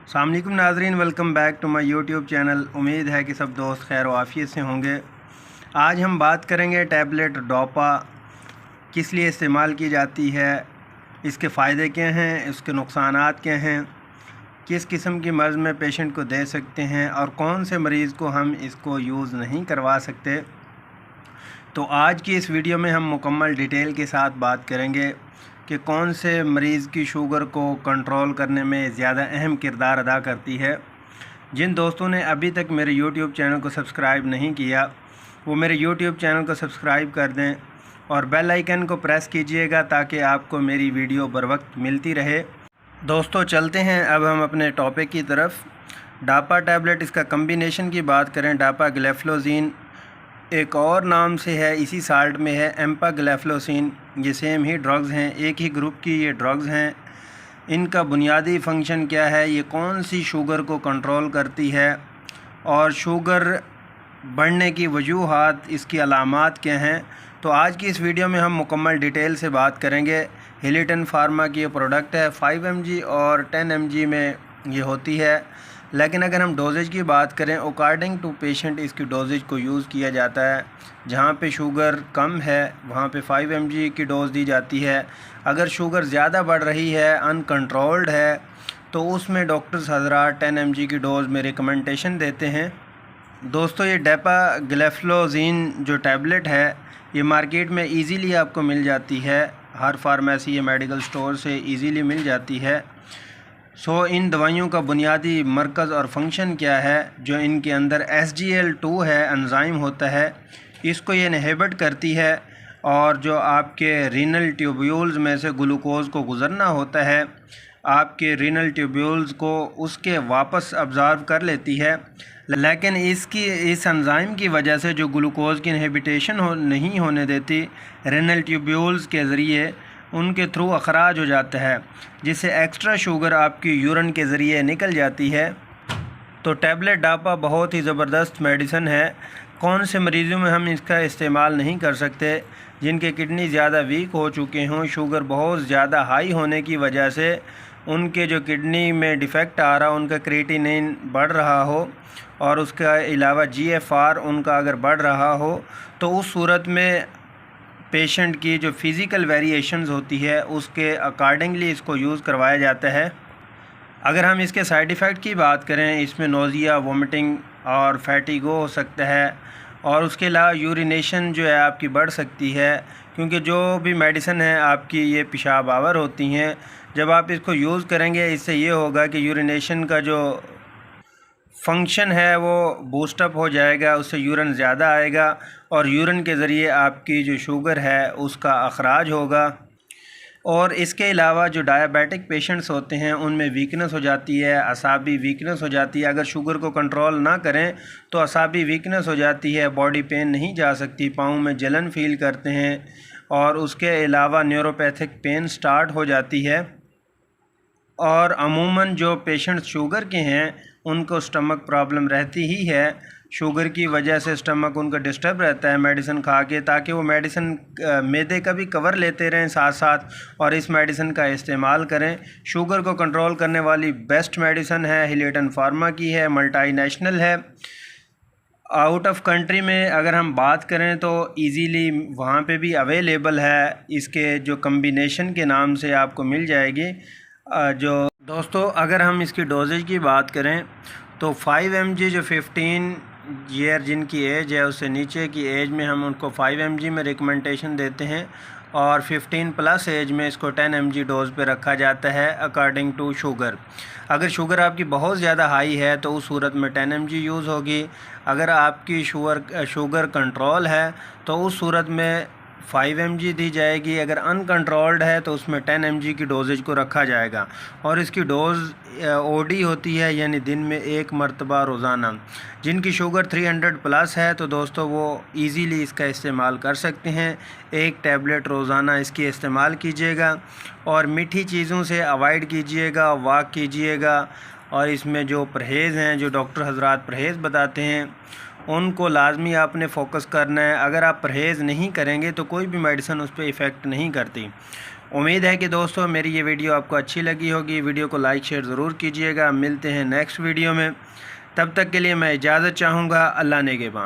अस्सलाम वालेकुम नाज़रीन, welcome back to my YouTube channel. उम्मीद है कि सब दोस्त खैर आफियत से होंगे। आज हम बात करेंगे टैबलेट डोपा किस लिए इस्तेमाल की जाती है, इसके फ़ायदे क्या हैं, इसके नुकसानात क्या हैं, किस किस्म की मर्ज़ में पेशेंट को दे सकते हैं और कौन से मरीज़ को हम इसको यूज़ नहीं करवा सकते। तो आज की इस वीडियो में हम मुकम्मल डिटेल के साथ बात करेंगे कि कौन से मरीज़ की शुगर को कंट्रोल करने में ज़्यादा अहम किरदार अदा करती है। जिन दोस्तों ने अभी तक मेरे YouTube चैनल को सब्सक्राइब नहीं किया वो मेरे YouTube चैनल को सब्सक्राइब कर दें और बेल आइकन को प्रेस कीजिएगा ताकि आपको मेरी वीडियो बर वक्त मिलती रहे। दोस्तों चलते हैं अब हम अपने टॉपिक की तरफ। डापा टैबलेट, इसका कम्बिनेशन की बात करें, डापाग्लेफ्लोज़िन एक और नाम से है, इसी साल्ट में है एम्पाग्लेफ्लोसिन। ये सेम ही ड्रग्स हैं, एक ही ग्रुप की ये ड्रग्स हैं। इनका बुनियादी फंक्शन क्या है, ये कौन सी शुगर को कंट्रोल करती है और शुगर बढ़ने की वजूहात, इसकी अलामात क्या हैं। तो आज की इस वीडियो में हम मुकम्मल डिटेल से बात करेंगे। हिलिटन फार्मा की ये प्रोडक्ट है, 5 mg और 10 mg में ये होती है। लेकिन अगर हम डोजेज की बात करें, अकॉर्डिंग टू पेशेंट इसकी डोजेज को यूज़ किया जाता है। जहाँ पे शुगर कम है वहाँ पे 5 mg की डोज़ दी जाती है। अगर शुगर ज़्यादा बढ़ रही है, अनकंट्रोल्ड है, तो उसमें डॉक्टर्स हज़रात 10 mg की डोज़ में रिकमेंडेशन देते हैं। दोस्तों ये डापाग्लेफ्लोज़िन जो टैबलेट है ये मार्केट में इजीली आपको मिल जाती है, हर फार्मेसी या मेडिकल स्टोर से इजीली मिल जाती है। इन दवाइयों का बुनियादी मरकज़ और फंक्शन क्या है, जो इनके अंदर SGL2 है, एंजाइम होता है, इसको ये इनहिबिट करती है और जो आपके रीनल ट्यूब्यूल्स में से ग्लूकोज़ को गुज़रना होता है, आपके रीनल ट्यूब्यूल्स को उसके वापस अब्ज़ॉर्ब कर लेती है। लेकिन इस एंजाइम की वजह से जो ग्लूकोज़ की इनहिबिटेशन नहीं होने देती, रीनल ट्यूब्यूल्स के ज़रिए उनके थ्रू अखराज हो जाता है, जिससे एक्स्ट्रा शुगर आपकी यूरिन के ज़रिए निकल जाती है। तो टैबलेट डापा बहुत ही ज़बरदस्त मेडिसिन है। कौन से मरीज़ों में हम इसका इस्तेमाल नहीं कर सकते? जिनके किडनी ज़्यादा वीक हो चुके हों, शुगर बहुत ज़्यादा हाई होने की वजह से उनके जो किडनी में डिफ़ेक्ट आ रहा हो, उनका क्रिएटिनिन बढ़ रहा हो और उसके अलावा GFR उनका अगर बढ़ रहा हो, तो उस सूरत में पेशेंट की जो फ़िज़िकल वेरिएशंस होती है उसके अकॉर्डिंगली इसको यूज़ करवाया जाता है। अगर हम इसके साइड इफ़ेक्ट की बात करें, इसमें नोज़िया, वोमिटिंग और फैटिगो हो सकता है और उसके अलावा यूरिनेशन जो है आपकी बढ़ सकती है, क्योंकि जो भी मेडिसिन है आपकी ये पेशाब आवर होती हैं। जब आप इसको यूज़ करेंगे इससे ये होगा कि यूरिनेशन का जो फंक्शन है वो बूस्टअप हो जाएगा, उससे यूरिन ज़्यादा आएगा और यूरिन के ज़रिए आपकी जो शुगर है उसका अखराज होगा। और इसके अलावा जो डायबिटिक पेशेंट्स होते हैं उनमें वीकनेस हो जाती है, असाबी वीकनेस हो जाती है। अगर शुगर को कंट्रोल ना करें तो असाबी वीकनेस हो जाती है, बॉडी पेन नहीं जा सकती, पाँव में जलन फील करते हैं और उसके अलावा न्यूरोपैथिक पेन स्टार्ट हो जाती है। और अमूमन जो पेशेंट्स शुगर के हैं उनको स्टमक प्रॉब्लम रहती ही है। शुगर की वजह से स्टमक उनका डिस्टर्ब रहता है मेडिसिन खा के, ताकि वो मेडिसिन मैदे का भी कवर लेते रहें साथ साथ और इस मेडिसिन का इस्तेमाल करें। शुगर को कंट्रोल करने वाली बेस्ट मेडिसिन है, हिलिटन फार्मा की है, मल्टीनेशनल है। आउट ऑफ कंट्री में अगर हम बात करें तो इजीली वहाँ पे भी अवेलेबल है, इसके जो कम्बिनेशन के नाम से आपको मिल जाएगी। जो दोस्तों अगर हम इसकी डोजेज की बात करें तो 5 mg जो 15 ईयर जिनकी एज है उससे नीचे की एज में हम उनको 5 mg में रिकमेंडेशन देते हैं और 15 प्लस एज में इसको 10 mg डोज़ पे रखा जाता है अकॉर्डिंग टू शुगर। अगर शुगर आपकी बहुत ज़्यादा हाई है तो उस सूरत में 10 mg यूज़ होगी। अगर आपकी शुगर कंट्रोल है तो उस सूरत में 5 mg दी जाएगी। अगर अनकंट्रोल्ड है तो उसमें 10 mg की डोजेज को रखा जाएगा और इसकी डोज़ OD होती है, यानी दिन में एक मरतबा रोज़ाना। जिनकी शुगर 300 प्लस है तो दोस्तों वो इजीली इसका इस्तेमाल कर सकते हैं। एक टैबलेट रोज़ाना इसकी इस्तेमाल कीजिएगा और मीठी चीज़ों से अवॉइड कीजिएगा, वॉक कीजिएगा और इसमें जो परहेज़ हैं, जो डॉक्टर हज़रात परहेज़ बताते हैं उनको लाजमी आपने फ़ोकस करना है। अगर आप परहेज़ नहीं करेंगे तो कोई भी मेडिसिन उस पर इफ़ेक्ट नहीं करती। उम्मीद है कि दोस्तों मेरी ये वीडियो आपको अच्छी लगी होगी। वीडियो को लाइक शेयर ज़रूर कीजिएगा। मिलते हैं नेक्स्ट वीडियो में, तब तक के लिए मैं इजाज़त चाहूँगा। अल्लाह नेगेबान।